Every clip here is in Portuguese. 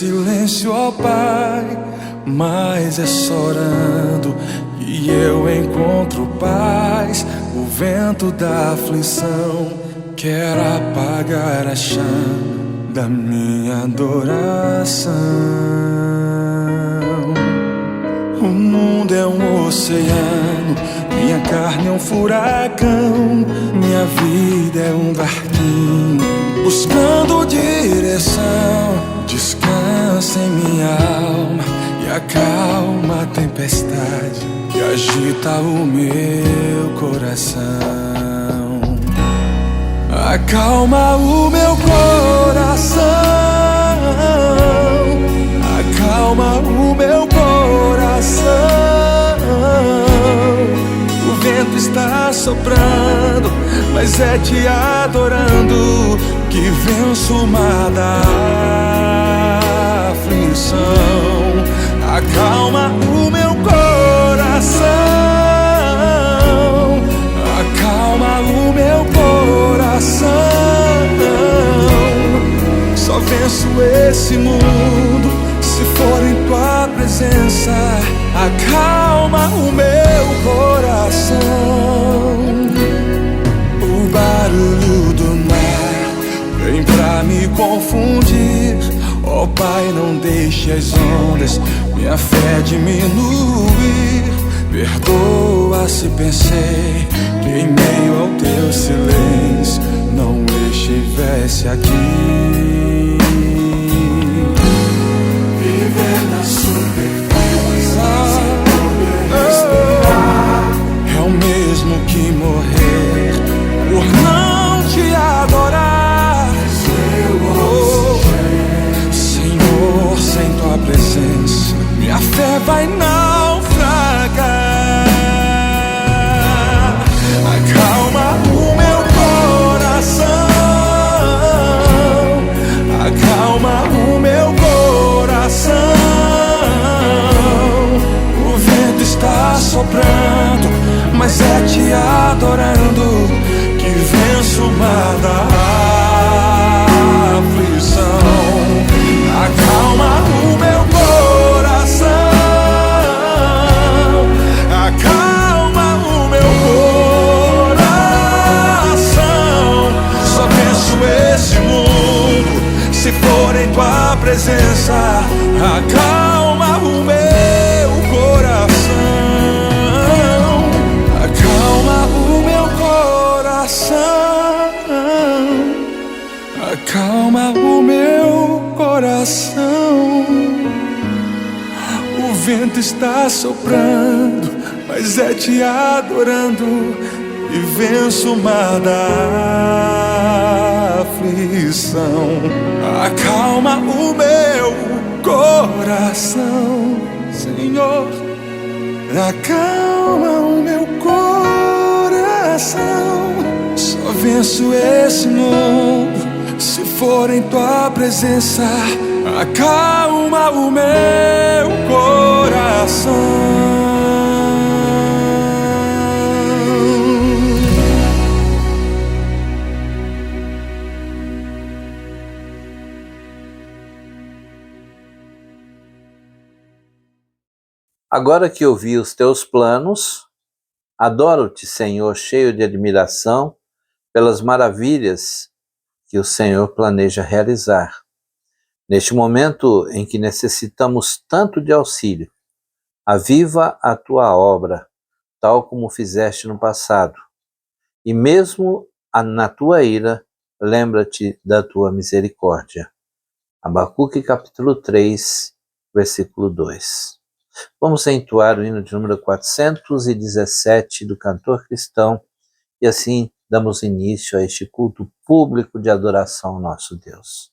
silêncio, ó Pai, mas é só orando que eu encontro paz. O vento da aflição quer apagar a chama da minha adoração. O mundo é um oceano, minha carne é um furacão, minha vida é um barquinho buscando direção. Descansa em minha alma e acalma a tempestade que agita o meu coração. Acalma o meu coração, acalma o meu coração. O vento está soprando, mas é te adorando que venço o mar da aflição. Acalma o meu coração, acalma o meu coração. Só venço esse mundo se for em tua presença. Acalma o meu coração. O barulho do mar vem pra me confundir. Ó Pai, não deixe as ondas minha fé diminuir. Perdoa se pensei que em meio ao teu silêncio não estivesse aqui. Viver na superfície sem poder respirar é o mesmo que morrer por não te adorar. Senhor, sem tua presença minha fé vai naufragar. Acalma o meu coração, acalma o meu coração. O vento está soprando, mas é te adorando que venço o mar da aflição. Acalma o meu coração, acalma o meu coração. Só venço esse mundo se for em tua presença. Acalma o meu coração, acalma o meu coração, acalma o meu coração. O vento está soprando, mas é te adorando e venço o mar da aflição. Acalma o meu coração, Senhor. Acalma o meu coração. Só venço esse mundo se for em tua presença. Acalma o meu coração. Agora que ouvi os teus planos, adoro-te, Senhor, cheio de admiração pelas maravilhas que o Senhor planeja realizar. Neste momento em que necessitamos tanto de auxílio, aviva a tua obra, tal como fizeste no passado. E mesmo na tua ira, lembra-te da tua misericórdia. Abacuque capítulo 3, versículo 2. Vamos entoar o hino de número 417 do cantor cristão e assim damos início a este culto público de adoração ao nosso Deus.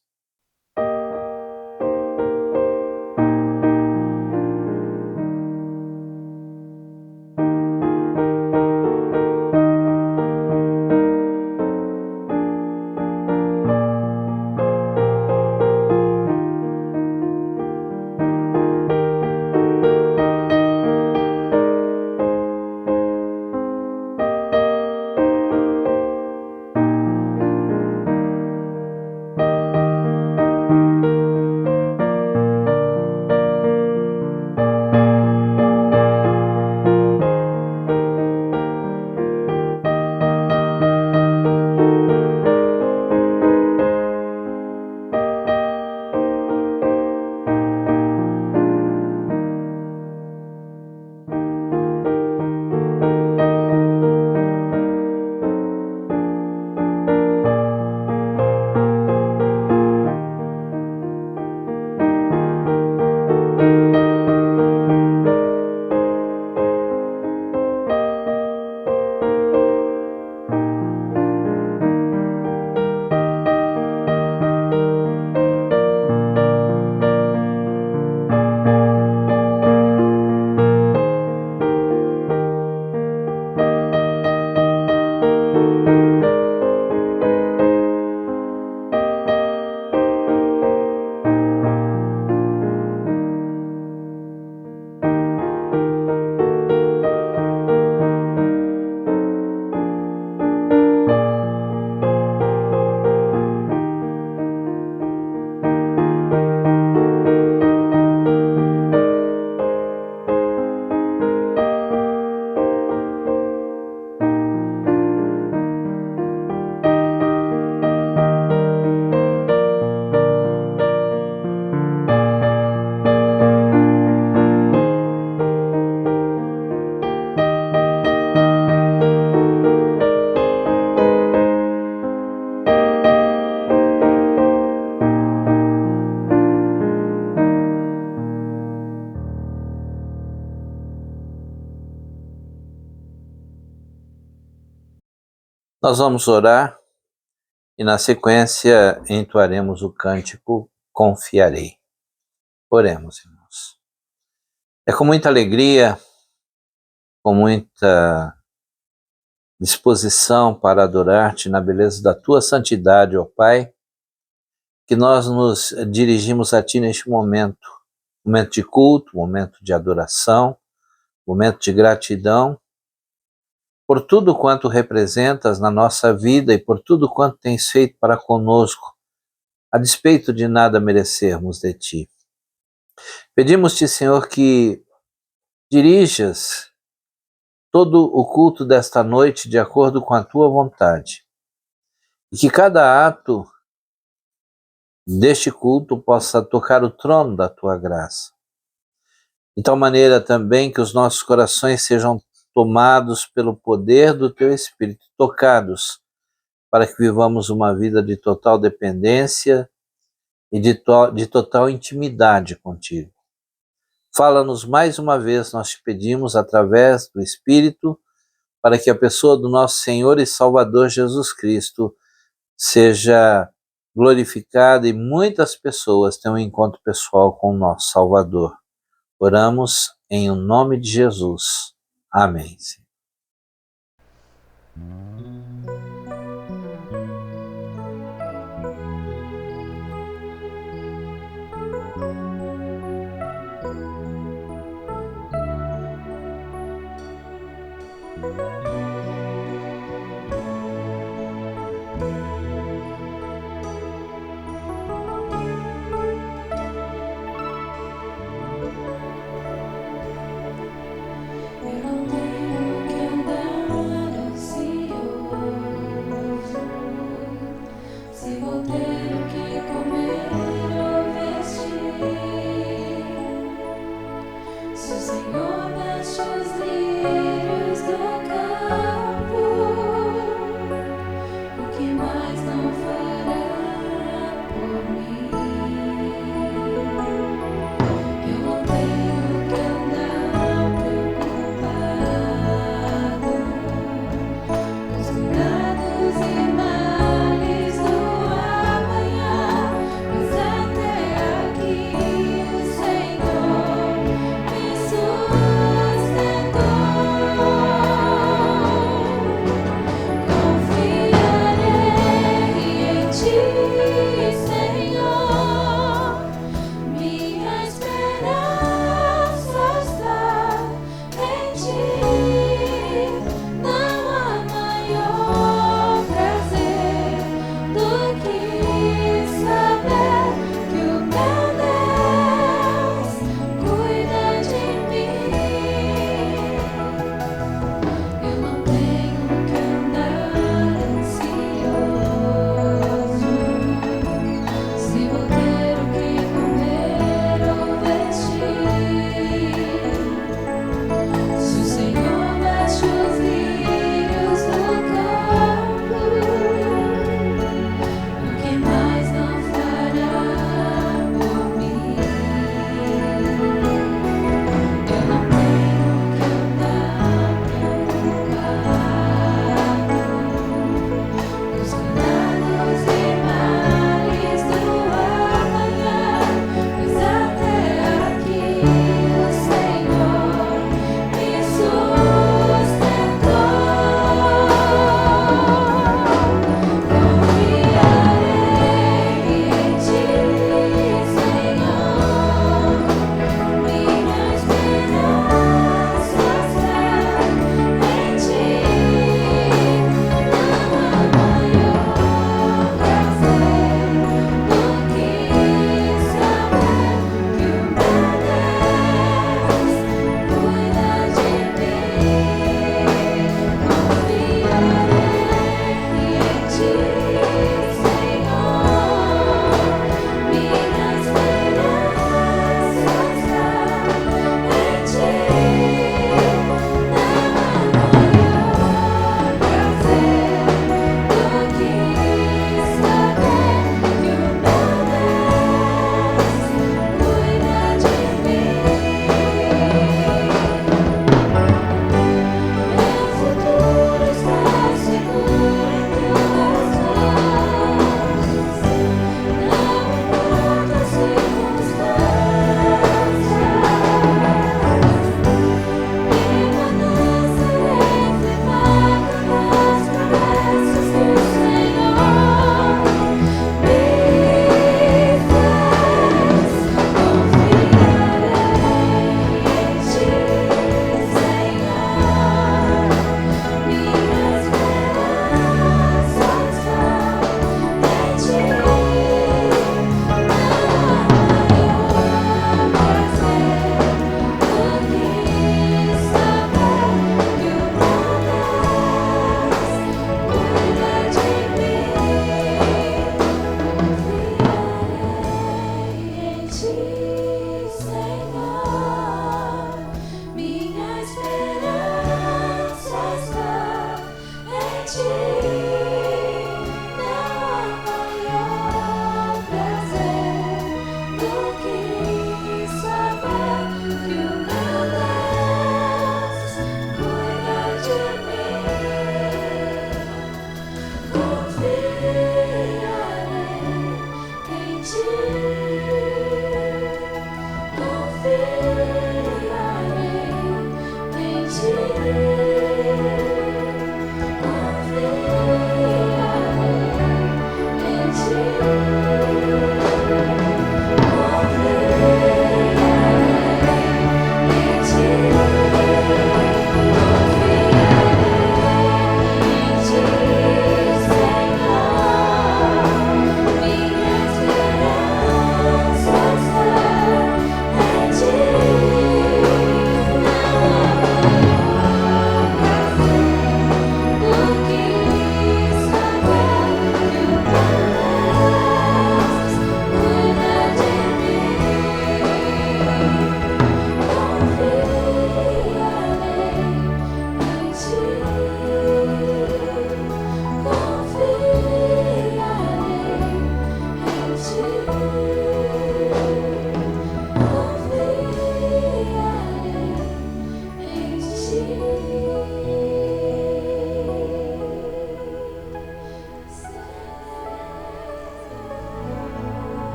Nós vamos orar e na sequência entoaremos o cântico Confiarei. Oremos, irmãos. É com muita alegria, com muita disposição para adorar-te na beleza da tua santidade, ó Pai, que nós nos dirigimos a ti neste momento de culto, momento de adoração, momento de gratidão, por tudo quanto representas na nossa vida e por tudo quanto tens feito para conosco, a despeito de nada merecermos de ti. Pedimos-te, Senhor, que dirijas todo o culto desta noite de acordo com a tua vontade e que cada ato deste culto possa tocar o trono da tua graça. De tal maneira também que os nossos corações sejam tomados pelo poder do teu Espírito, tocados, para que vivamos uma vida de total dependência e de total intimidade contigo. Fala-nos mais uma vez, nós te pedimos, através do Espírito, para que a pessoa do nosso Senhor e Salvador Jesus Cristo seja glorificada e muitas pessoas tenham um encontro pessoal com o nosso Salvador. Oramos em nome de Jesus. Amém. Eu não tenho o que andar, eu sei, eu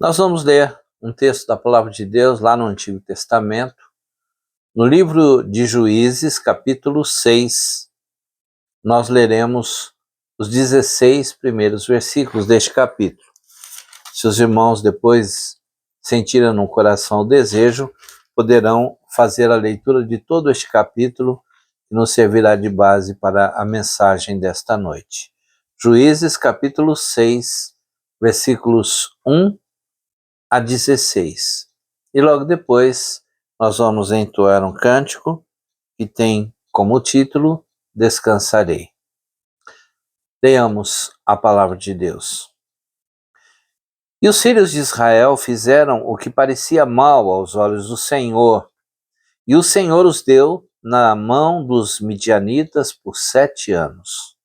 Nós vamos ler um texto da Palavra de Deus lá no Antigo Testamento, no livro de Juízes, capítulo 6. Nós leremos os 16 primeiros versículos deste capítulo. Se os irmãos depois sentirem no coração o desejo, poderão fazer a leitura de todo este capítulo, que nos servirá de base para a mensagem desta noite. Juízes, capítulo 6, versículos 1 a 16. E logo depois nós vamos entoar um cântico que tem como título Descansarei. Leamos a palavra de Deus. E os filhos de Israel fizeram o que parecia mal aos olhos do Senhor, e o Senhor os deu na mão dos midianitas por 7 anos.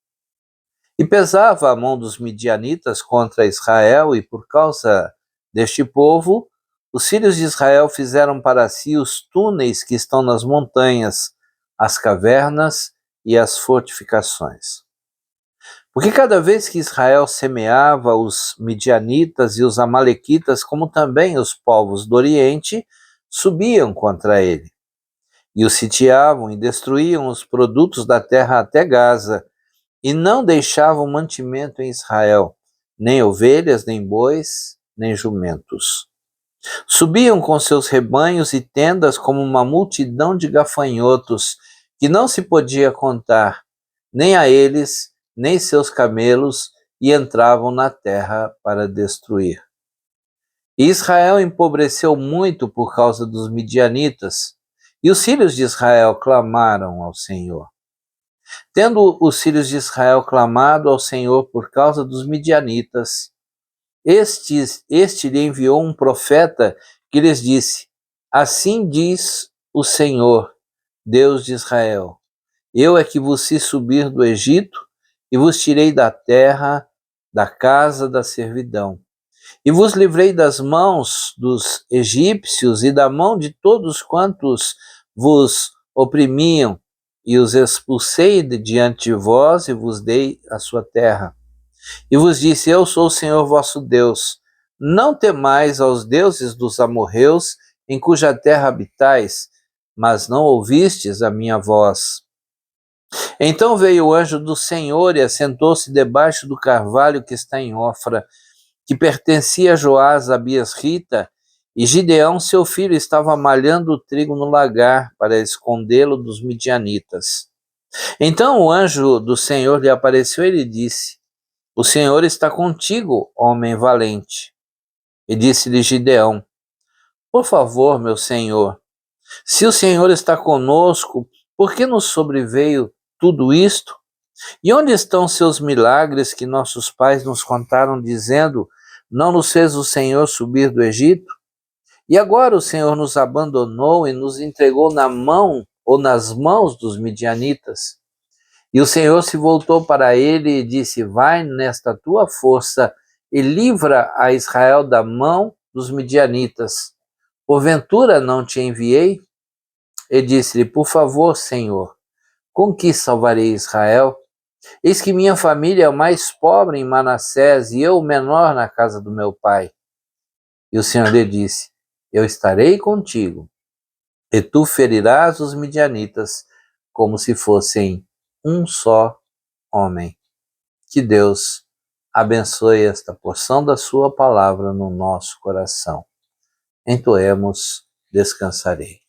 E pesava a mão dos midianitas contra Israel, e por causa deste povo, os filhos de Israel fizeram para si os túneis que estão nas montanhas, as cavernas e as fortificações. Porque cada vez que Israel semeava, os midianitas e os amalequitas, como também os povos do Oriente, subiam contra ele. E o sitiavam e destruíam os produtos da terra até Gaza, e não deixavam mantimento em Israel, nem ovelhas, nem bois, nem jumentos. Subiam com seus rebanhos e tendas como uma multidão de gafanhotos, que não se podia contar, nem a eles, nem seus camelos, e entravam na terra para destruir. E Israel empobreceu muito por causa dos midianitas, e os filhos de Israel clamaram ao Senhor. Tendo os filhos de Israel clamado ao Senhor por causa dos midianitas, este lhe enviou um profeta que lhes disse: Assim diz o Senhor, Deus de Israel: Eu é que vos fiz subir do Egito, e vos tirei da terra, da casa da servidão. E vos livrei das mãos dos egípcios e da mão de todos quantos vos oprimiam, e os expulsei de diante de vós, e vos dei a sua terra. E vos disse: Eu sou o Senhor vosso Deus. Não temais aos deuses dos amorreus, em cuja terra habitais, mas não ouvistes a minha voz. Então veio o anjo do Senhor e assentou-se debaixo do carvalho que está em Ofra, que pertencia a Joás, Abias-Rita, e Gideão, seu filho, estava malhando o trigo no lagar para escondê-lo dos midianitas. Então o anjo do Senhor lhe apareceu e lhe disse: O Senhor está contigo, homem valente. E disse-lhe Gideão: Por favor, meu Senhor, se o Senhor está conosco, por que nos sobreveio tudo isto? E onde estão seus milagres que nossos pais nos contaram, dizendo: Não nos fez o Senhor subir do Egito? E agora o Senhor nos abandonou e nos entregou na mão ou nas mãos dos midianitas. E o Senhor se voltou para ele e disse: Vai nesta tua força e livra a Israel da mão dos midianitas. Porventura não te enviei? E disse-lhe: Por favor, Senhor, com que salvarei Israel? Eis que minha família é o mais pobre em Manassés e eu o menor na casa do meu pai. E o Senhor lhe disse: Eu estarei contigo, e tu ferirás os midianitas como se fossem um só homem. Que Deus abençoe esta porção da sua palavra no nosso coração. Entoemos: Descansarei.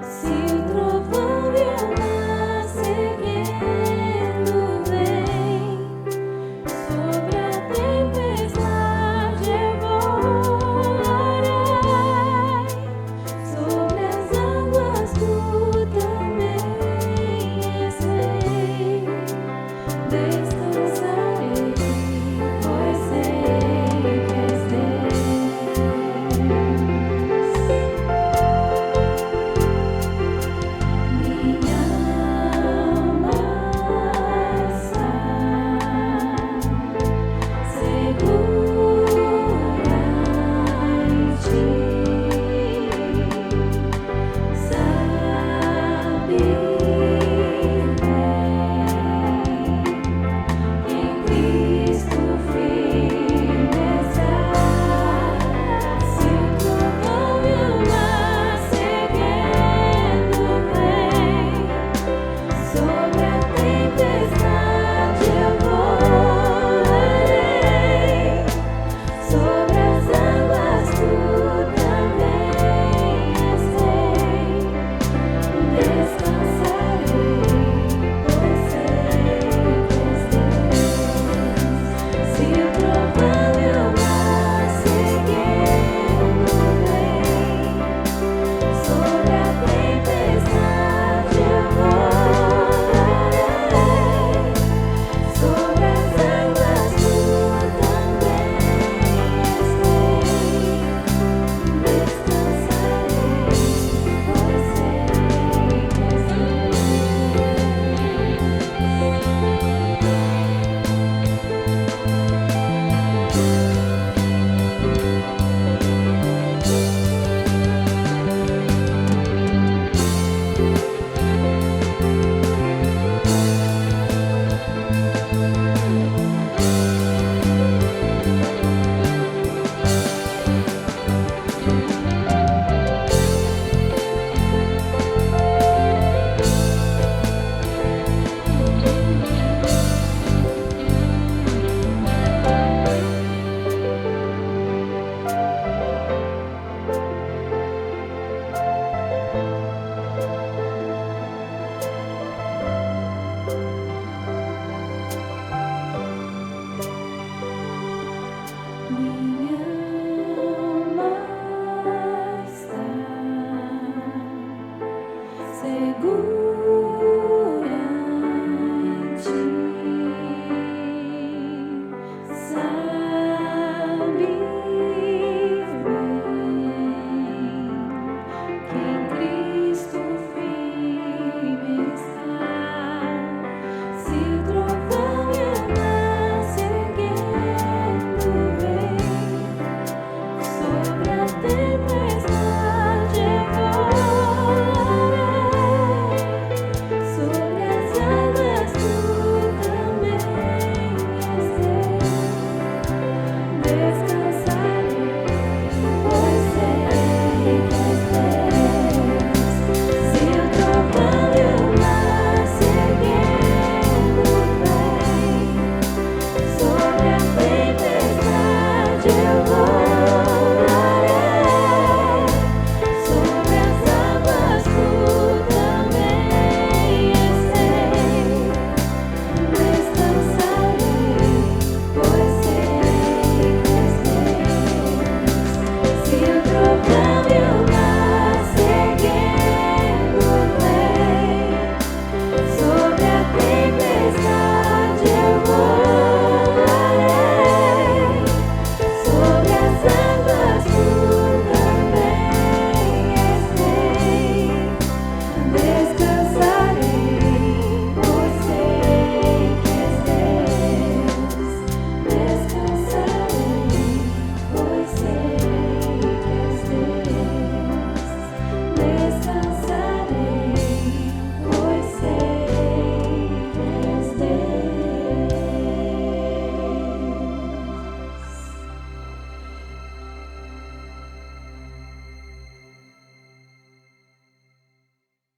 Se o trovão vier nascer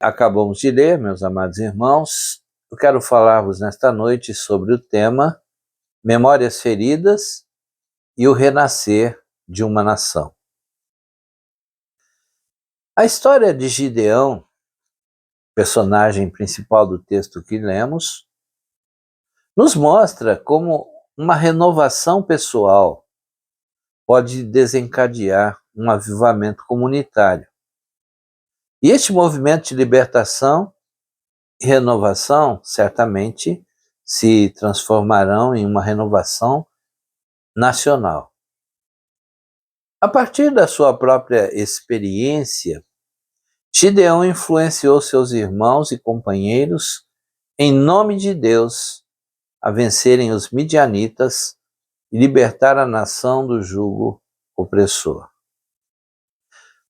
acabamos de ler, meus amados irmãos, eu quero falar-vos nesta noite sobre o tema Memórias Feridas e o Renascer de uma Nação. A história de Gideão, personagem principal do texto que lemos, nos mostra como uma renovação pessoal pode desencadear um avivamento comunitário. E este movimento de libertação e renovação certamente se transformarão em uma renovação nacional. A partir da sua própria experiência, Gideão influenciou seus irmãos e companheiros, em nome de Deus, a vencerem os midianitas e libertar a nação do jugo opressor.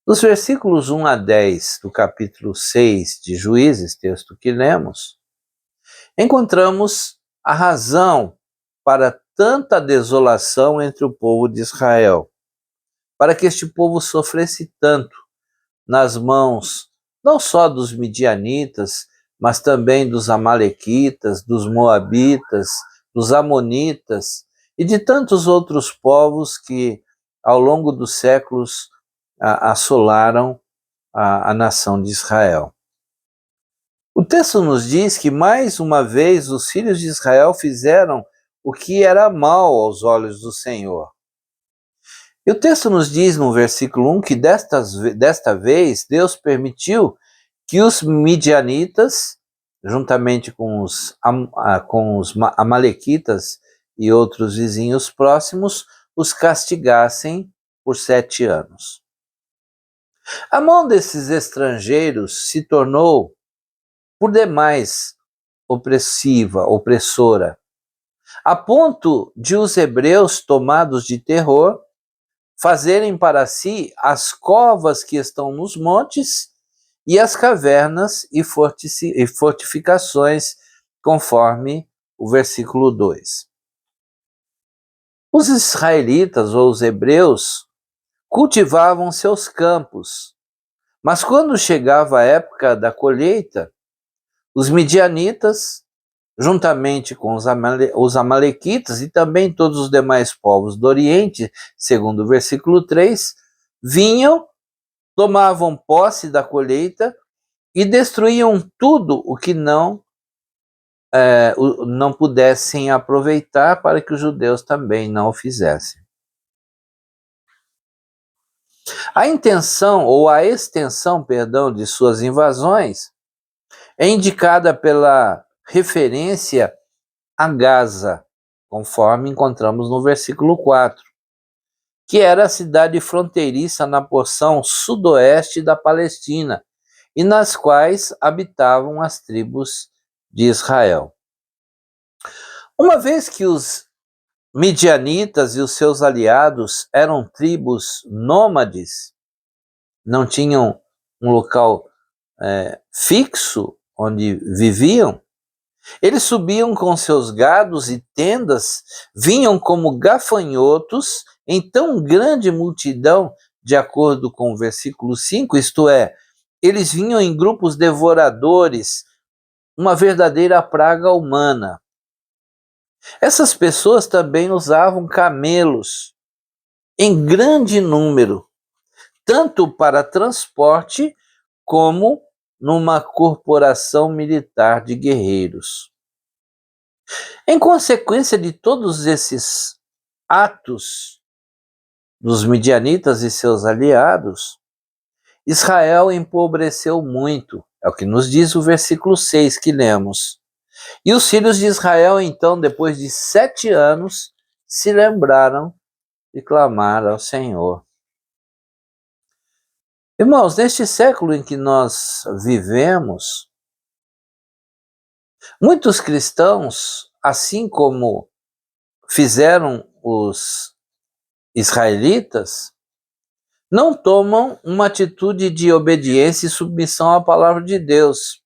Nos versículos 1 a 10 do capítulo 6 de Juízes, texto que lemos, encontramos a razão para tanta desolação entre o povo de Israel, para que este povo sofresse tanto nas mãos não só dos midianitas, mas também dos amalequitas, dos moabitas, dos amonitas e de tantos outros povos que ao longo dos séculos assolaram a nação de Israel. O texto nos diz que mais uma vez os filhos de Israel fizeram o que era mal aos olhos do Senhor. E o texto nos diz no versículo 1 que desta vez Deus permitiu que os midianitas, juntamente com os amalequitas e outros vizinhos próximos, os castigassem por 7 anos. A mão desses estrangeiros se tornou, por demais, opressiva, opressora, a ponto de os hebreus, tomados de terror, fazerem para si as covas que estão nos montes e as cavernas e fortificações, conforme o versículo 2. Os israelitas ou os hebreus cultivavam seus campos, mas quando chegava a época da colheita, os midianitas, juntamente com os amalequitas e também todos os demais povos do Oriente, segundo o versículo 3, vinham, tomavam posse da colheita e destruíam tudo o que não pudessem aproveitar, para que os judeus também não o fizessem. A intenção ou a extensão, de suas invasões é indicada pela referência a Gaza, conforme encontramos no versículo 4, que era a cidade fronteiriça na porção sudoeste da Palestina e nas quais habitavam as tribos de Israel. Uma vez que os midianitas e os seus aliados eram tribos nômades, não tinham um local fixo onde viviam, eles subiam com seus gados e tendas, vinham como gafanhotos em tão grande multidão, de acordo com o versículo 5, isto é, eles vinham em grupos devoradores, uma verdadeira praga humana. Essas pessoas também usavam camelos em grande número, tanto para transporte como numa corporação militar de guerreiros. Em consequência de todos esses atos dos midianitas e seus aliados, Israel empobreceu muito, é o que nos diz o versículo 6 que lemos. E os filhos de Israel, então, depois de 7 anos, se lembraram de clamar ao Senhor. Irmãos, neste século em que nós vivemos, muitos cristãos, assim como fizeram os israelitas, não tomam uma atitude de obediência e submissão à palavra de Deus.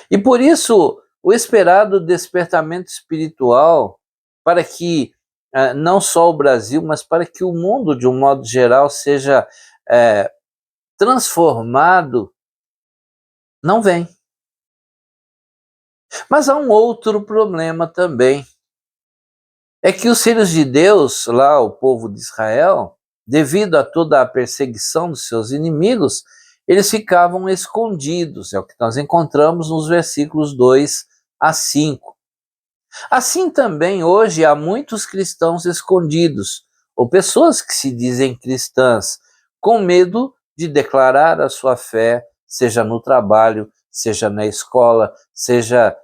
E por isso, o esperado despertamento espiritual, para que não só o Brasil, mas para que o mundo, de um modo geral, seja transformado não vem. Mas há um outro problema também. É que os filhos de Deus, lá o povo de Israel, devido a toda a perseguição dos seus inimigos, eles ficavam escondidos. É o que nós encontramos nos versículos 2 a 5. Assim também hoje há muitos cristãos escondidos, ou pessoas que se dizem cristãs, com medo de declarar a sua fé, seja no trabalho, seja na escola, seja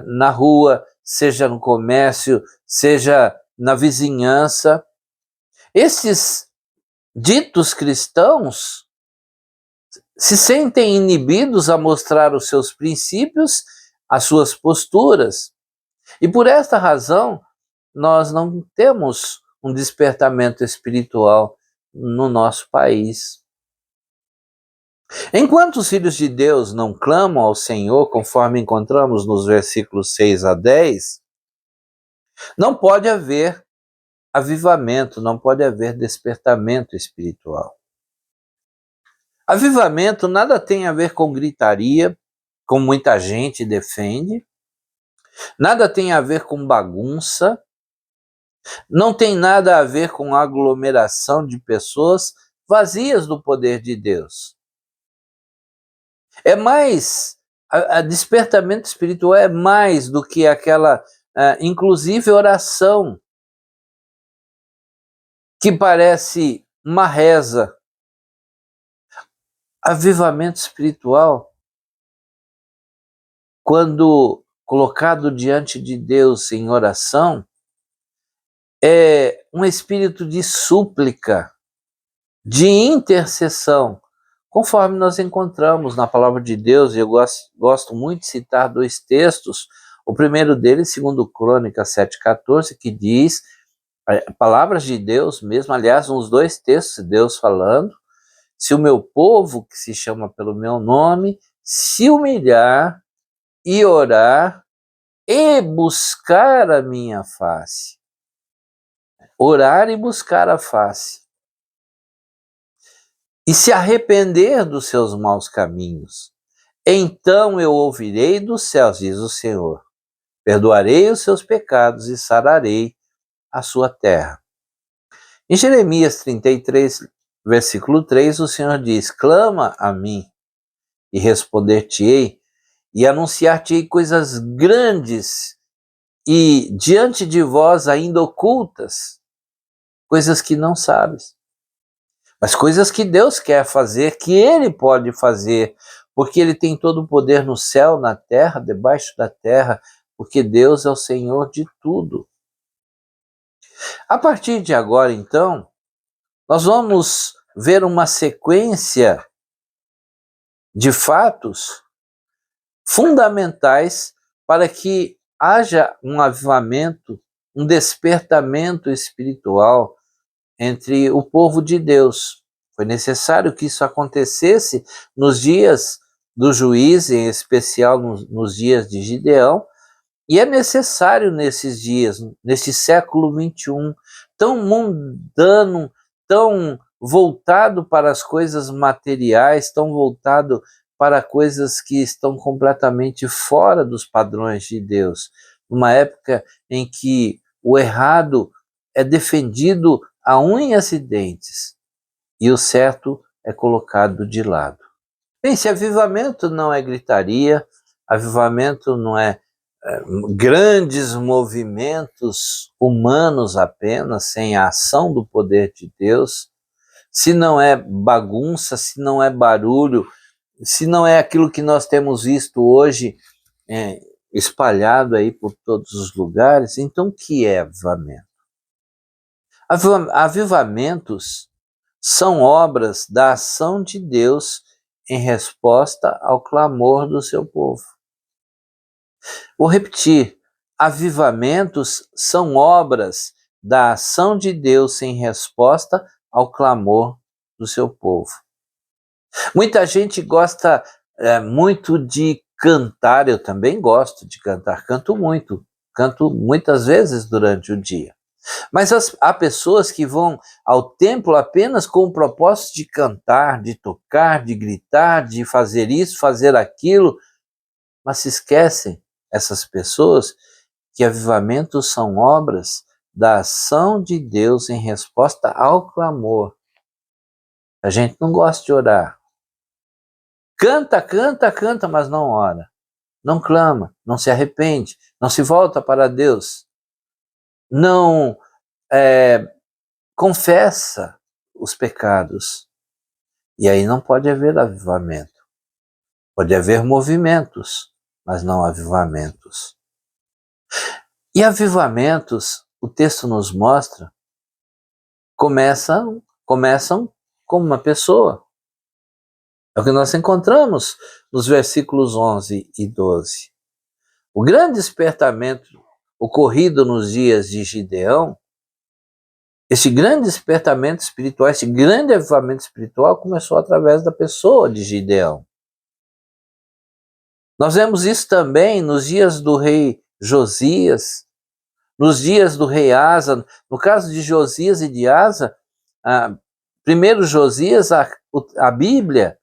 na rua, seja no comércio, seja na vizinhança. Esses ditos cristãos se sentem inibidos a mostrar os seus princípios, as suas posturas. E por esta razão, nós não temos um despertamento espiritual no nosso país. Enquanto os filhos de Deus não clamam ao Senhor, conforme encontramos nos versículos 6 a 10, não pode haver avivamento, não pode haver despertamento espiritual. Avivamento nada tem a ver com gritaria, como muita gente defende, nada tem a ver com bagunça, não tem nada a ver com aglomeração de pessoas vazias do poder de Deus. É mais, a despertamento espiritual é mais do que aquela, inclusive, oração que parece uma reza. Avivamento espiritual, quando colocado diante de Deus em oração, é um espírito de súplica, de intercessão, conforme nós encontramos na palavra de Deus. E eu gosto muito de citar dois textos. O primeiro deles, 2 Crônicas 7,14, que diz, palavras de Deus mesmo, aliás, uns dois textos, Deus falando: se o meu povo, que se chama pelo meu nome, se humilhar e orar e buscar a minha face. Orar e buscar a face. E se arrepender dos seus maus caminhos, então eu ouvirei dos céus, diz o Senhor. Perdoarei os seus pecados e sararei a sua terra. Em Jeremias 33, versículo 3, o Senhor diz: clama a mim e responder-te-ei, e anunciar-te-ei coisas grandes e diante de vós ainda ocultas, coisas que não sabes, mas coisas que Deus quer fazer, que Ele pode fazer, porque Ele tem todo o poder no céu, na terra, debaixo da terra, porque Deus é o Senhor de tudo. A partir de agora, então, nós vamos ver uma sequência de fatos fundamentais para que haja um avivamento, um despertamento espiritual entre o povo de Deus. Foi necessário que isso acontecesse nos dias do juiz, em especial nos dias de Gideão, e é necessário nesses dias, nesse século 21, tão mundano, tão voltado para as coisas materiais, tão voltado para coisas que estão completamente fora dos padrões de Deus. Uma época em que o errado é defendido a unhas e dentes e o certo é colocado de lado. Bem, se avivamento não é gritaria, avivamento não é grandes movimentos humanos apenas, sem a ação do poder de Deus, se não é bagunça, se não é barulho, se não é aquilo que nós temos visto hoje espalhado aí por todos os lugares, então o que é avivamento? Avivamentos são obras da ação de Deus em resposta ao clamor do seu povo. Vou repetir: avivamentos são obras da ação de Deus em resposta ao clamor do seu povo. Muita gente gosta muito de cantar, eu também gosto de cantar, canto muitas vezes durante o dia. Mas há pessoas que vão ao templo apenas com o propósito de cantar, de tocar, de gritar, de fazer isso, fazer aquilo, mas se esquecem, essas pessoas, que avivamentos são obras da ação de Deus em resposta ao clamor. A gente não gosta de orar. Canta, canta, canta, mas não ora. Não clama, não se arrepende, não se volta para Deus. Não confessa os pecados. E aí não pode haver avivamento. Pode haver movimentos, mas não avivamentos. E avivamentos, o texto nos mostra, começam como uma pessoa. É o que nós encontramos nos versículos 11 e 12. O grande despertamento ocorrido nos dias de Gideão, esse grande despertamento espiritual, esse grande avivamento espiritual começou através da pessoa de Gideão. Nós vemos isso também nos dias do rei Josias, nos dias do rei Asa. No caso de Josias e de Asa, primeiro Josias, a Bíblia,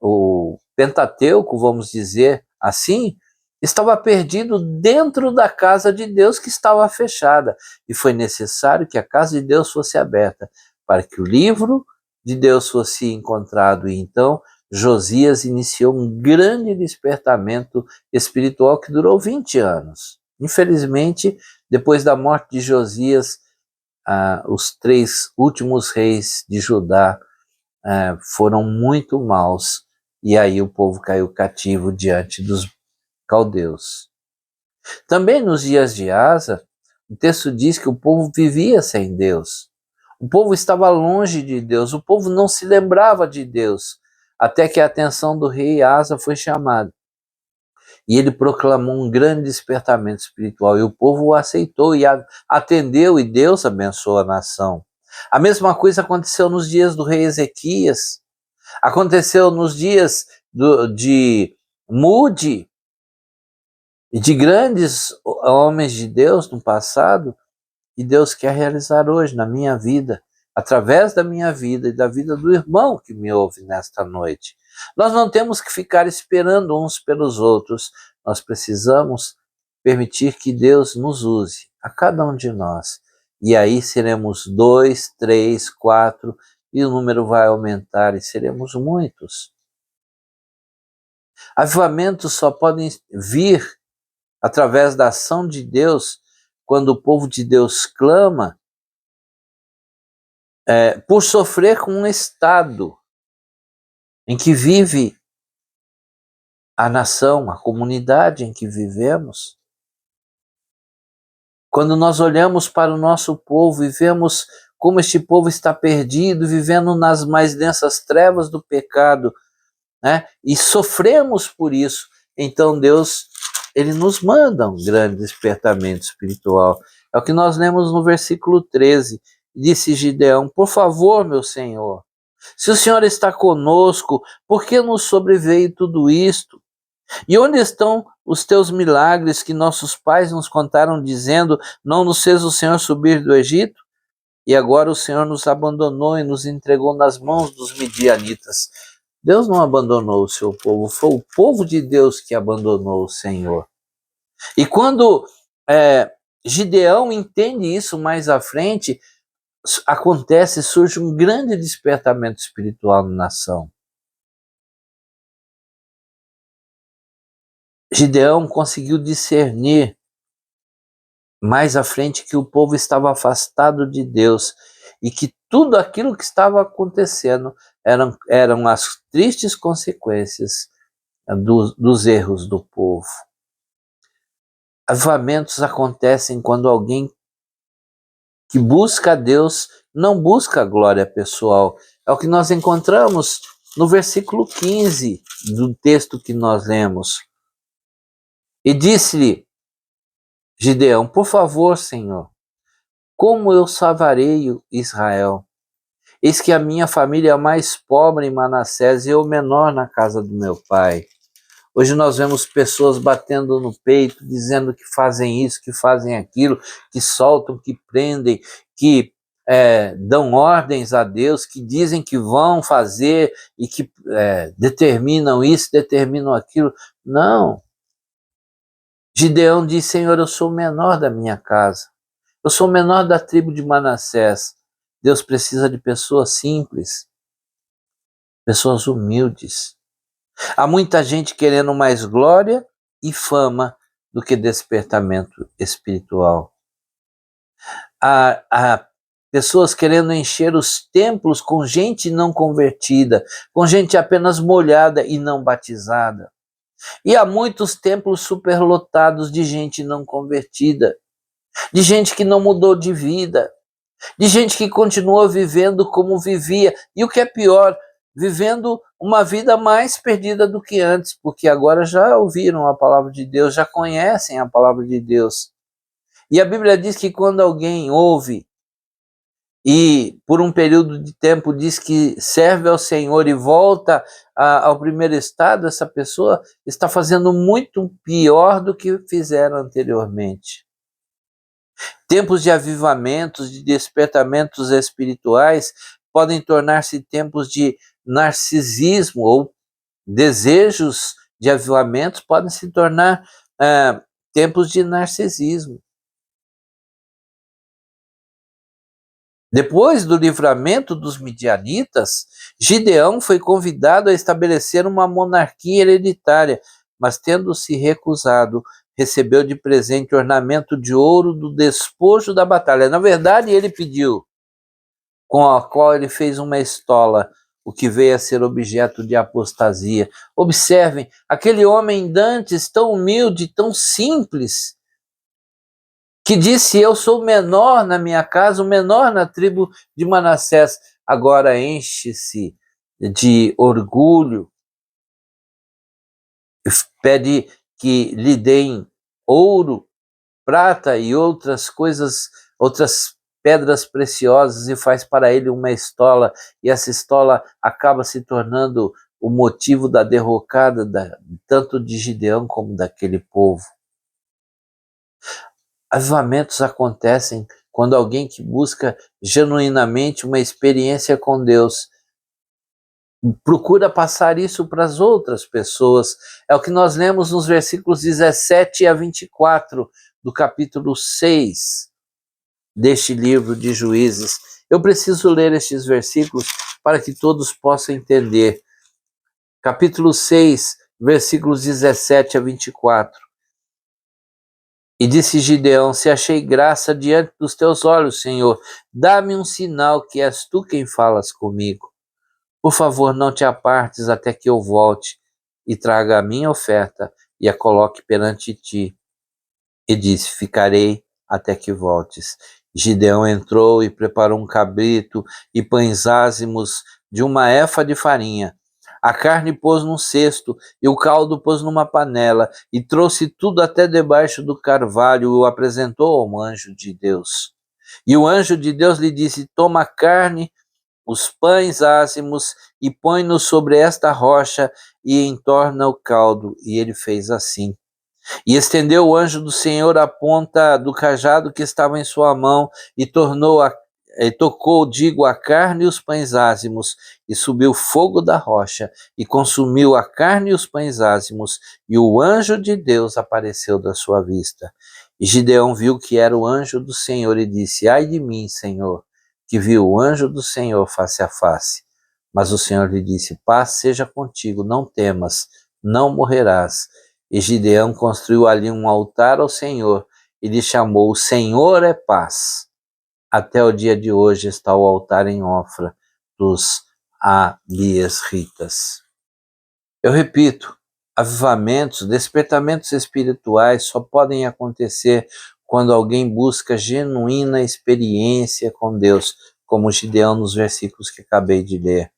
o Pentateuco, vamos dizer assim, estava perdido dentro da casa de Deus que estava fechada. E foi necessário que a casa de Deus fosse aberta para que o livro de Deus fosse encontrado. E então Josias iniciou um grande despertamento espiritual que durou 20 anos. Infelizmente, depois da morte de Josias, os 3 últimos reis de Judá foram muito maus, e aí o povo caiu cativo diante dos caldeus. Também nos dias de Asa, o texto diz que o povo vivia sem Deus. O povo estava longe de Deus, o povo não se lembrava de Deus, até que a atenção do rei Asa foi chamada. E ele proclamou um grande despertamento espiritual, e o povo o aceitou e atendeu, e Deus abençoou a nação. A mesma coisa aconteceu nos dias do rei Ezequias, aconteceu nos dias de Mude e de grandes homens de Deus no passado, e Deus quer realizar hoje na minha vida, através da minha vida e da vida do irmão que me ouve nesta noite. Nós não temos que ficar esperando uns pelos outros, nós precisamos permitir que Deus nos use, a cada um de nós. E aí seremos 2, 3, 4, e o número vai aumentar e seremos muitos. Avivamentos só podem vir através da ação de Deus quando o povo de Deus clama por sofrer com um estado em que vive a nação, a comunidade em que vivemos. Quando nós olhamos para o nosso povo e vemos como este povo está perdido, vivendo nas mais densas trevas do pecado, e sofremos por isso, então Deus, ele nos manda um grande despertamento espiritual. É o que nós lemos no versículo 13. Disse Gideão: por favor, meu Senhor, se o Senhor está conosco, por que nos sobreveio tudo isto? E onde estão os teus milagres que nossos pais nos contaram, dizendo: não nos fez o Senhor subir do Egito? E agora o Senhor nos abandonou e nos entregou nas mãos dos midianitas. Deus não abandonou o seu povo, foi o povo de Deus que abandonou o Senhor. E quando Gideão entende isso mais à frente, surge um grande despertamento espiritual na nação. Gideão conseguiu discernir mais à frente que o povo estava afastado de Deus e que tudo aquilo que estava acontecendo eram as tristes consequências dos erros do povo. Avivamentos acontecem quando alguém que busca a Deus não busca a glória pessoal. É o que nós encontramos no versículo 15 do texto que nós lemos. E disse-lhe Gideão: por favor, Senhor, como eu salvarei Israel? Eis que a minha família é a mais pobre em Manassés e eu menor na casa do meu pai. Hoje nós vemos pessoas batendo no peito, dizendo que fazem isso, que fazem aquilo, que soltam, que prendem, que dão ordens a Deus, que dizem que vão fazer e que determinam isso, determinam aquilo. Não. Gideão diz: Senhor, eu sou o menor da minha casa. Eu sou o menor da tribo de Manassés. Deus precisa de pessoas simples, pessoas humildes. Há muita gente querendo mais glória e fama do que despertamento espiritual. Há pessoas querendo encher os templos com gente não convertida, com gente apenas molhada e não batizada. E há muitos templos superlotados de gente não convertida, de gente que não mudou de vida, de gente que continua vivendo como vivia. E o que é pior, vivendo uma vida mais perdida do que antes, porque agora já ouviram a palavra de Deus, já conhecem a palavra de Deus. E a Bíblia diz que quando alguém ouve e por um período de tempo diz que serve ao Senhor e volta ao primeiro estado, essa pessoa está fazendo muito pior do que fizeram anteriormente. Tempos de avivamentos, de despertamentos espirituais podem tornar-se tempos de narcisismo, ou desejos de avivamentos podem se tornar tempos de narcisismo. Depois do livramento dos midianitas, Gideão foi convidado a estabelecer uma monarquia hereditária, mas tendo se recusado, recebeu de presente ornamento de ouro do despojo da batalha. Na verdade, ele pediu, com a qual ele fez uma estola, o que veio a ser objeto de apostasia. Observem, aquele homem dantes tão humilde, tão simples, que disse: eu sou o menor na minha casa, o menor na tribo de Manassés, agora enche-se de orgulho, pede que lhe deem ouro, prata e outras coisas, outras pedras preciosas, e faz para ele uma estola, e essa estola acaba se tornando o motivo da derrocada tanto de Gideão como daquele povo. Avivamentos acontecem quando alguém que busca genuinamente uma experiência com Deus procura passar isso para as outras pessoas. É o que nós lemos nos versículos 17 a 24 do capítulo 6 deste livro de Juízes. Eu preciso ler estes versículos para que todos possam entender. Capítulo 6, versículos 17 a 24. E disse Gideão: se achei graça diante dos teus olhos, Senhor, dá-me um sinal que és tu quem falas comigo. Por favor, não te apartes até que eu volte e traga a minha oferta e a coloque perante ti. E disse: ficarei até que voltes. Gideão entrou e preparou um cabrito e pães ázimos de uma efa de farinha. A carne pôs num cesto e o caldo pôs numa panela, e trouxe tudo até debaixo do carvalho e o apresentou ao anjo de Deus. E o anjo de Deus lhe disse: toma a carne, os pães ázimos, e põe-nos sobre esta rocha e entorna o caldo. E ele fez assim. E estendeu o anjo do Senhor a ponta do cajado que estava em sua mão, e tocou, a carne e os pães ázimos, e subiu fogo da rocha, e consumiu a carne e os pães ázimos, e o anjo de Deus apareceu da sua vista. E Gideão viu que era o anjo do Senhor, e disse: ai de mim, Senhor, que viu o anjo do Senhor face a face. Mas o Senhor lhe disse: paz seja contigo, não temas, não morrerás. E Gideão construiu ali um altar ao Senhor, e lhe chamou: o Senhor é paz. Até o dia de hoje está o altar em Ofra dos Abiesritas. Eu repito, avivamentos, despertamentos espirituais só podem acontecer quando alguém busca genuína experiência com Deus, como Gideão nos versículos que acabei de ler.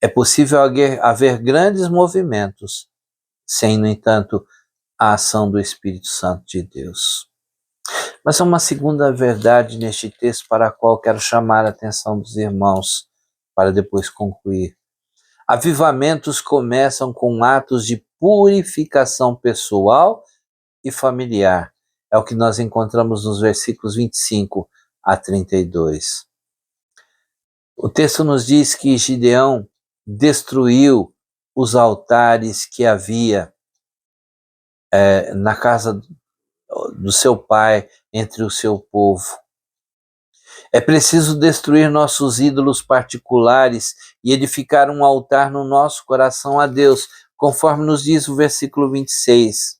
É possível haver grandes movimentos, sem, no entanto, a ação do Espírito Santo de Deus. Mas há uma segunda verdade neste texto para a qual quero chamar a atenção dos irmãos, para depois concluir. Avivamentos começam com atos de purificação pessoal e familiar. É o que nós encontramos nos versículos 25 a 32. O texto nos diz que Gideão destruiu os altares que havia na casa do seu pai, entre o seu povo. É preciso destruir nossos ídolos particulares e edificar um altar no nosso coração a Deus, conforme nos diz o versículo 26.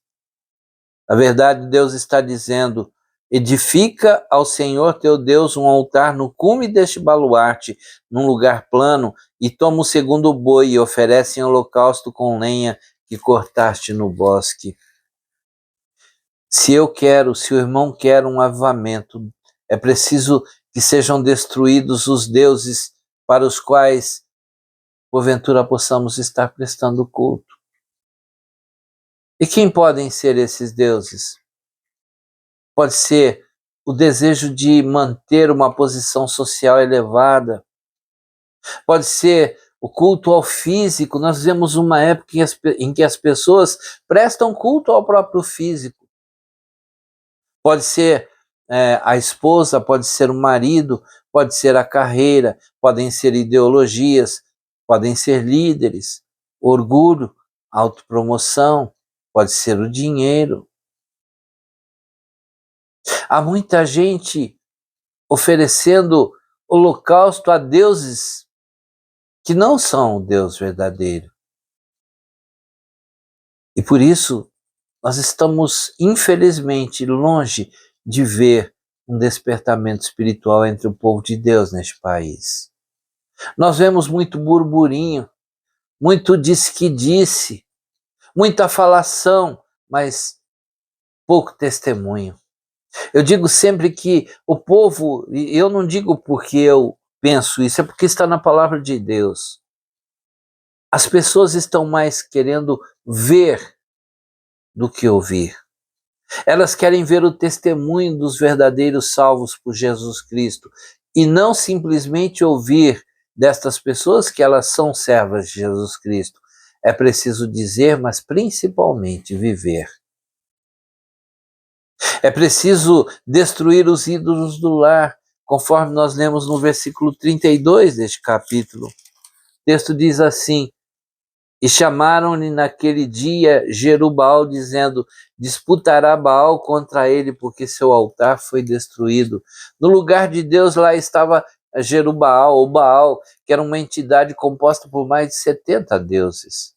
Na verdade, Deus está dizendo: edifica ao Senhor teu Deus um altar no cume deste baluarte, num lugar plano, e toma o segundo boi e oferece em holocausto com lenha que cortaste no bosque. Se o irmão quer um avivamento, é preciso que sejam destruídos os deuses para os quais, porventura, possamos estar prestando culto. E quem podem ser esses deuses? Pode ser o desejo de manter uma posição social elevada. Pode ser o culto ao físico. Nós vivemos uma época em que as pessoas prestam culto ao próprio físico. Pode ser a esposa, pode ser o marido, pode ser a carreira, podem ser ideologias, podem ser líderes, orgulho, autopromoção, pode ser o dinheiro. Há muita gente oferecendo holocausto a deuses que não são o Deus verdadeiro. E por isso, nós estamos, infelizmente, longe de ver um despertamento espiritual entre o povo de Deus neste país. Nós vemos muito burburinho, muito disse-que-disse, muita falação, mas pouco testemunho. Eu digo sempre que o povo, e eu não digo porque eu penso isso, é porque está na palavra de Deus. As pessoas estão mais querendo ver do que ouvir. Elas querem ver o testemunho dos verdadeiros salvos por Jesus Cristo e não simplesmente ouvir destas pessoas que elas são servas de Jesus Cristo. É preciso dizer, mas principalmente viver. É preciso destruir os ídolos do lar, conforme nós lemos no versículo 32 deste capítulo. O texto diz assim: e chamaram-lhe naquele dia Jerubbaal, dizendo: disputará Baal contra ele, porque seu altar foi destruído. No lugar de Deus lá estava Jerubbaal, ou Baal, que era uma entidade composta por mais de 70 deuses.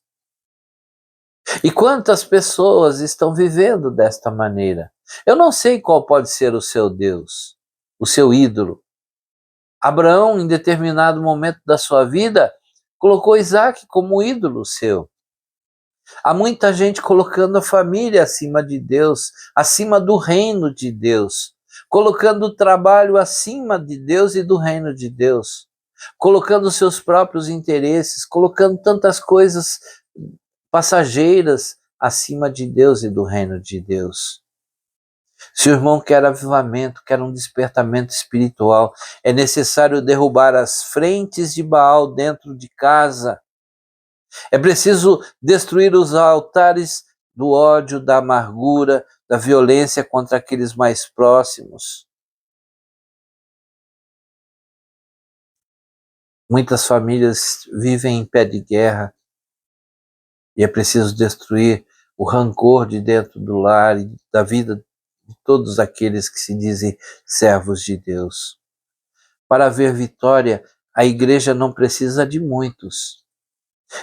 E quantas pessoas estão vivendo desta maneira? Eu não sei qual pode ser o seu Deus, o seu ídolo. Abraão, em determinado momento da sua vida, colocou Isaac como ídolo seu. Há muita gente colocando a família acima de Deus, acima do reino de Deus, colocando o trabalho acima de Deus e do reino de Deus, colocando seus próprios interesses, colocando tantas coisas passageiras acima de Deus e do reino de Deus. Se o irmão quer avivamento, quer um despertamento espiritual, é necessário derrubar as frentes de Baal dentro de casa. É preciso destruir os altares do ódio, da amargura, da violência contra aqueles mais próximos. Muitas famílias vivem em pé de guerra e é preciso destruir o rancor de dentro do lar e da vida de todos aqueles que se dizem servos de Deus. Para haver vitória, a igreja não precisa de muitos.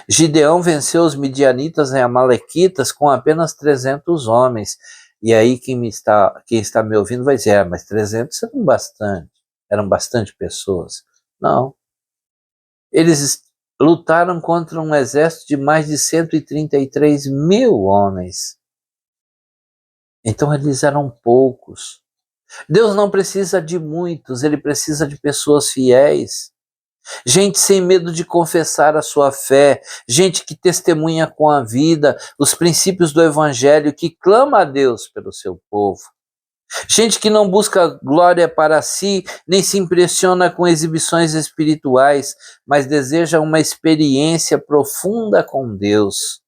Gideão venceu os midianitas e amalequitas com apenas 300 homens. E aí quem está me ouvindo vai dizer: mas 300 eram bastante pessoas. Não. Eles lutaram contra um exército de mais de 133 mil homens. Então eles eram poucos. Deus não precisa de muitos, Ele precisa de pessoas fiéis. Gente sem medo de confessar a sua fé, gente que testemunha com a vida os princípios do Evangelho, que clama a Deus pelo seu povo. Gente que não busca glória para si, nem se impressiona com exibições espirituais, mas deseja uma experiência profunda com Deus.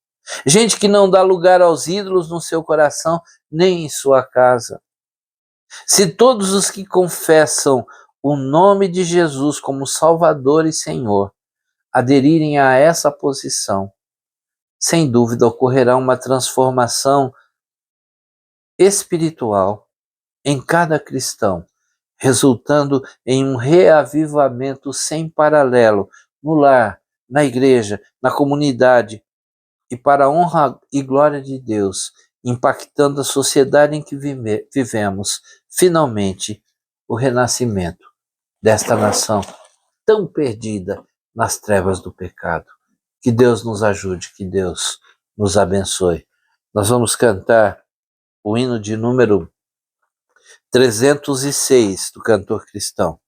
Gente que não dá lugar aos ídolos no seu coração, nem em sua casa. Se todos os que confessam o nome de Jesus como Salvador e Senhor aderirem a essa posição, sem dúvida ocorrerá uma transformação espiritual em cada cristão, resultando em um reavivamento sem paralelo no lar, na igreja, na comunidade e para a honra e glória de Deus, impactando a sociedade em que vivemos, finalmente, o renascimento desta nação tão perdida nas trevas do pecado. Que Deus nos ajude, que Deus nos abençoe. Nós vamos cantar o hino de número 306 do cantor cristão.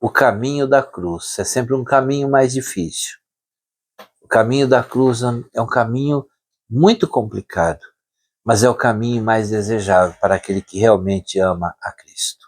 O caminho da cruz. É sempre um caminho mais difícil. O caminho da cruz é um caminho muito complicado, mas é o caminho mais desejável para aquele que realmente ama a Cristo.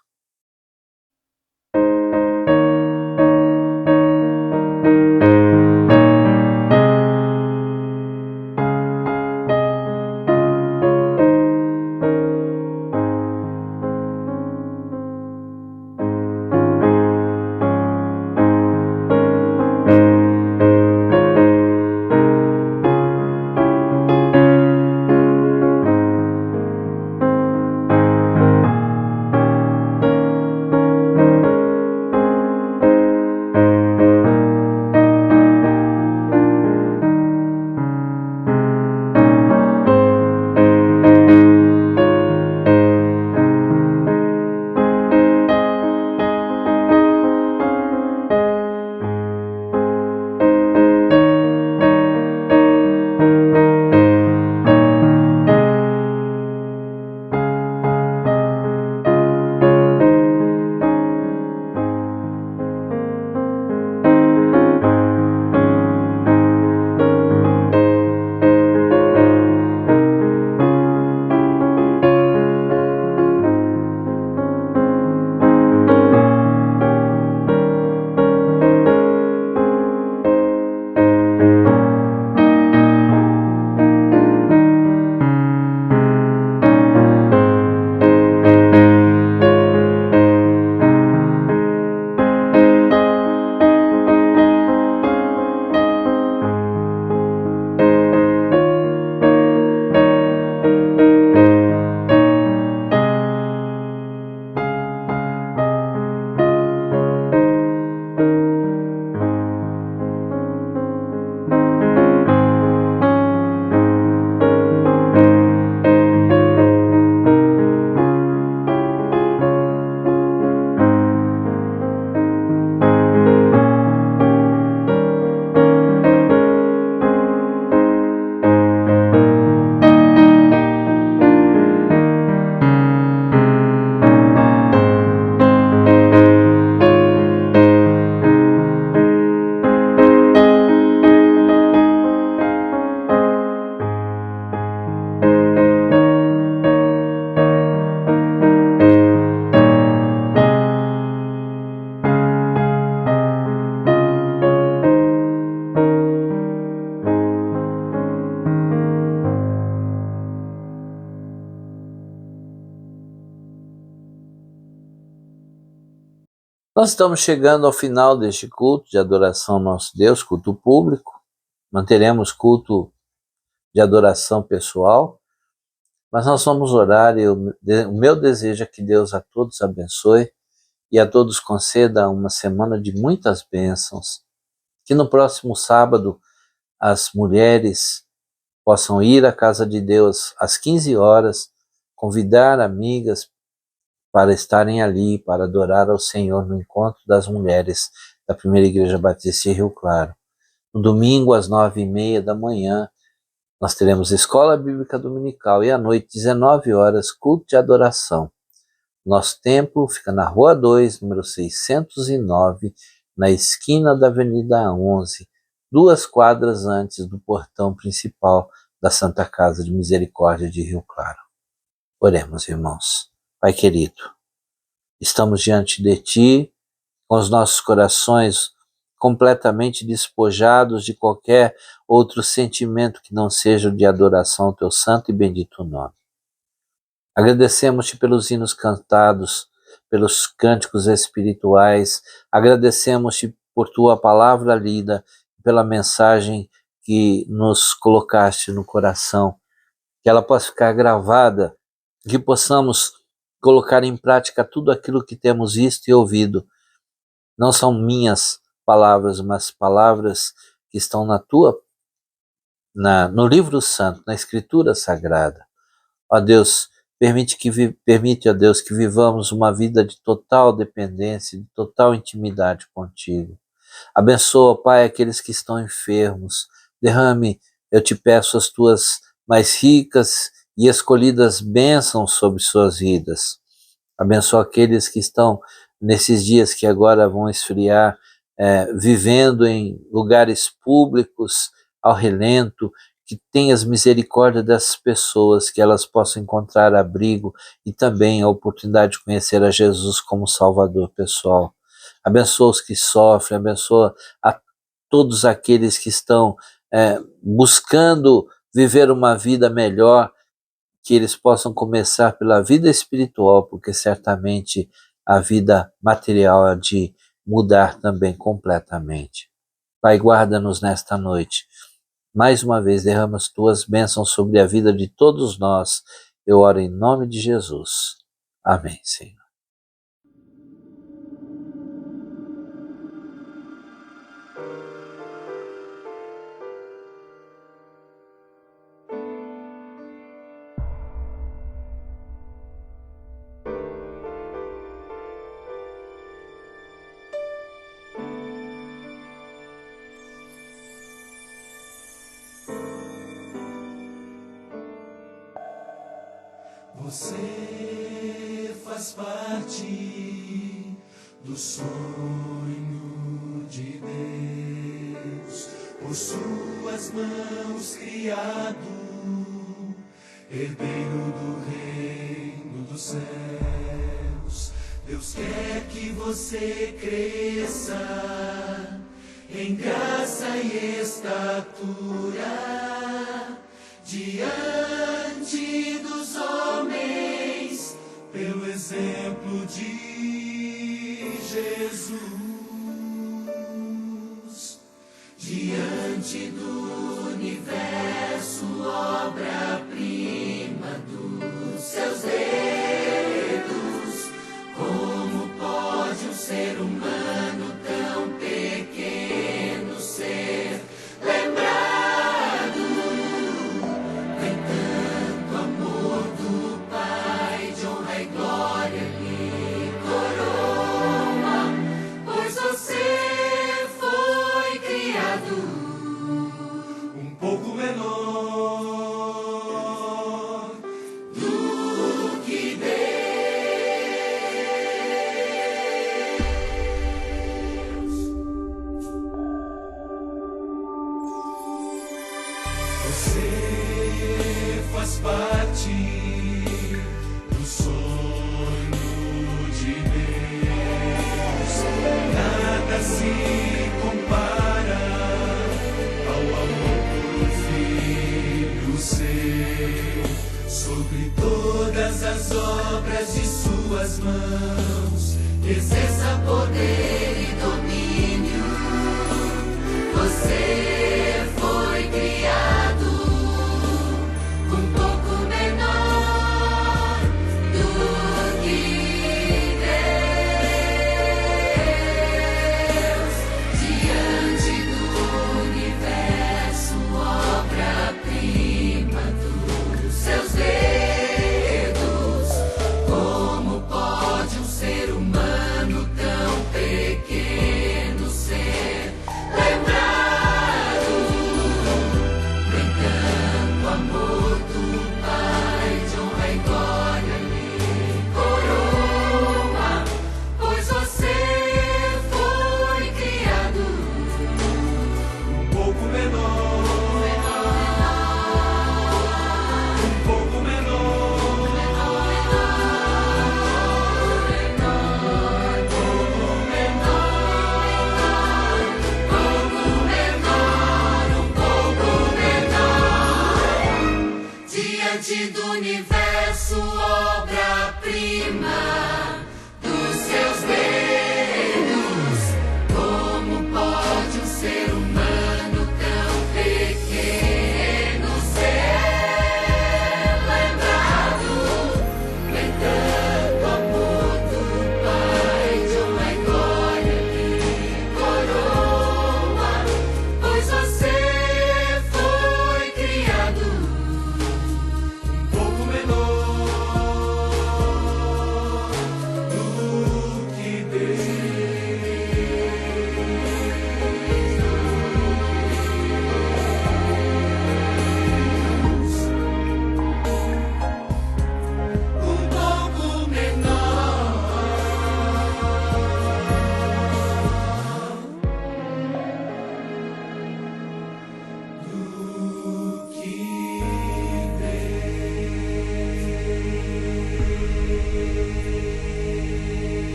Nós estamos chegando ao final deste culto de adoração ao nosso Deus, culto público. Manteremos culto de adoração pessoal, mas nós vamos orar e o meu desejo é que Deus a todos abençoe e a todos conceda uma semana de muitas bênçãos. Que no próximo sábado as mulheres possam ir à casa de Deus às 15 horas, convidar amigas para estarem ali, para adorar ao Senhor no encontro das mulheres da Primeira Igreja Batista de Rio Claro. No domingo, às 9h30 da manhã, nós teremos Escola Bíblica Dominical e à noite, 19 horas, culto de adoração. Nosso templo fica na Rua 2, número 609, na esquina da Avenida 11, 2 quadras antes do portão principal da Santa Casa de Misericórdia de Rio Claro. Oremos, irmãos. Pai querido, estamos diante de Ti, com os nossos corações completamente despojados de qualquer outro sentimento que não seja o de adoração ao Teu santo e bendito nome. Agradecemos-Te pelos hinos cantados, pelos cânticos espirituais, agradecemos-Te por Tua palavra lida, pela mensagem que nos colocaste no coração, que ela possa ficar gravada, que possamos colocar em prática tudo aquilo que temos visto e ouvido. Não são minhas palavras, mas palavras que estão no livro santo, na Escritura Sagrada. Ó Deus, permite, ó Deus, que vivamos uma vida de total dependência, de total intimidade contigo. Abençoa, Pai, aqueles que estão enfermos. Derrame, eu te peço, as tuas mais ricas e escolhidas bênçãos sobre suas vidas. Abençoa aqueles que estão nesses dias que agora vão esfriar, vivendo em lugares públicos, ao relento, que tenhas misericórdia dessas pessoas, que elas possam encontrar abrigo e também a oportunidade de conhecer a Jesus como Salvador pessoal. Abençoa os que sofrem, abençoa a todos aqueles que estão buscando viver uma vida melhor, que eles possam começar pela vida espiritual, porque certamente a vida material é de mudar também completamente. Pai, guarda-nos nesta noite. Mais uma vez, derrama as tuas bênçãos sobre a vida de todos nós. Eu oro em nome de Jesus. Amém, Senhor. Você faz parte do sonho de Deus, por suas mãos criado, herdeiro do reino dos céus. Deus quer que você cresça em graça e estatura diante dos homens, pelo exemplo de Jesus, diante do universo, obra-prima dos seus dedos. Como pode um ser humano tão pequeno ser lembrado? Você faz parte do sonho de Deus. Nada se compara ao amor do Filho seu. Sobre todas as obras de suas mãos, exerça poder e domínio. Você foi criado um pouco menor do que Deus, diante do universo, obra-prima dos seus dedos. Como pode um ser humano tão pequeno fonte do universo, obra-prima.